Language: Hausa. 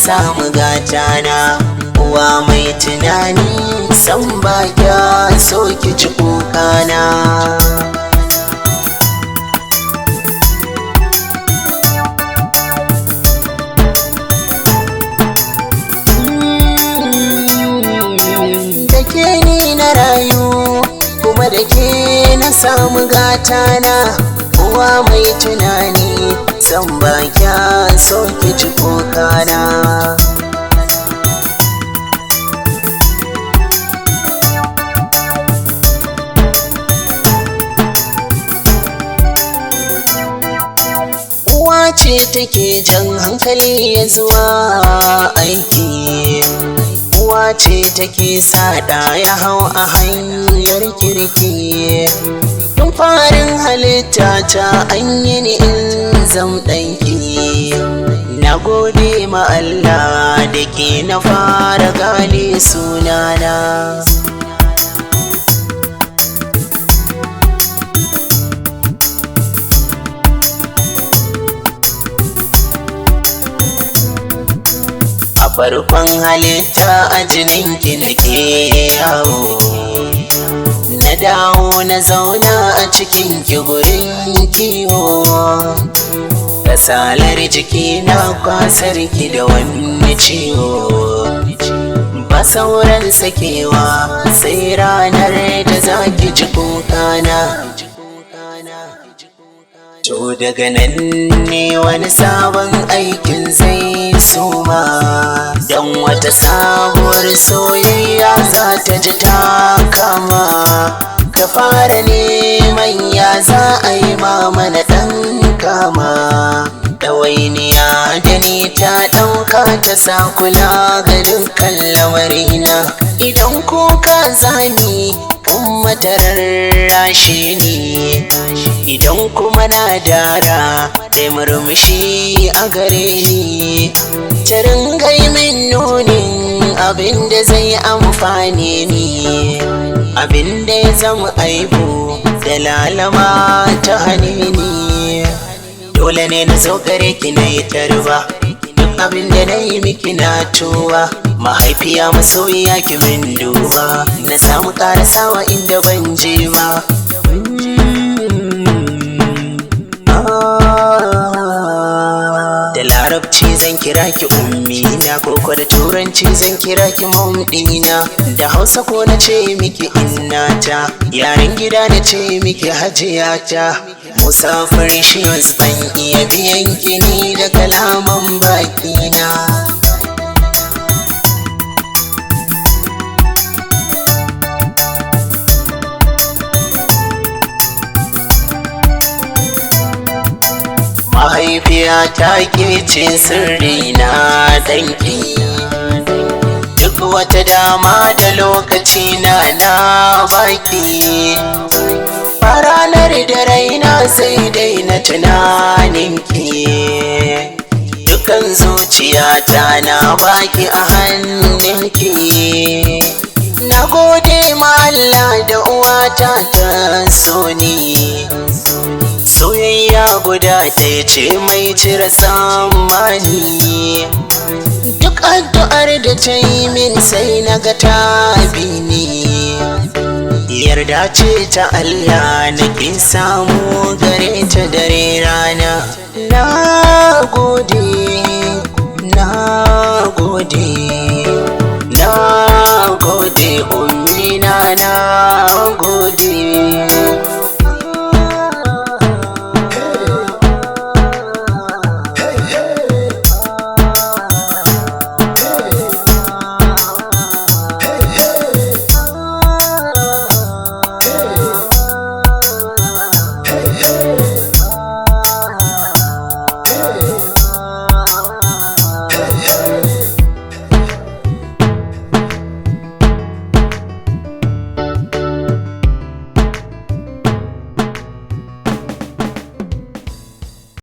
samu gatana. Uwa mai tunani san ba kya so ki ci kukana. Da ke ni na rayu kuma da ke na samu gatana. Uwa mai tunani san ba kya so ki ci kukana. Uwa ce take jan hankali ya zuwa aiki. Uwa ce take saɗa ya hau a hanyar kirki. Tun farin halitta ta an yi ni in zam ɗanki. Na gode ma Allah da ke na fara gane sunana. Farkon halitta a jininki nake yawo. Na dawo na zauna a cikinki gurin kiwo. Kasalar jiki na kwasarki da wani ciwo. Ba sauran sakewa sai ranar da zaki ji kukana. To daga nan ne wani sabon aikin zai soma. Dan wata sabuwar soyayya za ta ji ta kama. Ka fara neman ya za a yi mana ɗan kama. Ɗawainiya da ni ta ɗauka ta sa kula ga dukkan lamarina. Idan kuka zani kuma ta rarrashe ni. Idan kuma na dara da murmushi a gare ni. Ta ringa yi min nunin abinda zai amfane ni. Abinda ya zama aibu da lalama ta hane ni. Dole ne na zo gare ki na yi tarba. Duk abinda na yi miki na tuwa. Mahaifiya masoyiya ki min duba. Na samu karasawa inda ban je ba. Da larabci zan kira ki ummina, koko da turanci zan kira ki mamdina. Da hausa ko na ce miki innata, yaren gida na ce miki hajiyata. Musa Precious ban iya biyan kini da kalaman bakina. Mahaifiya ta ke ce sirri na danki. Duk wata dama da lokaci na baki. A ranar da raina sai dai na tunaninki. Dukan zuciyata na baki a hannunki. Na gode ma Allah da uwata ta so ni. Soyayya guda ɗaya ce mai cire tsammani. Duk addu'ar da ta yi min sai na ga ta bi ni. Yarda ce ta Allah nake samu gare ta dare rana. Na gode, na gode, na gode.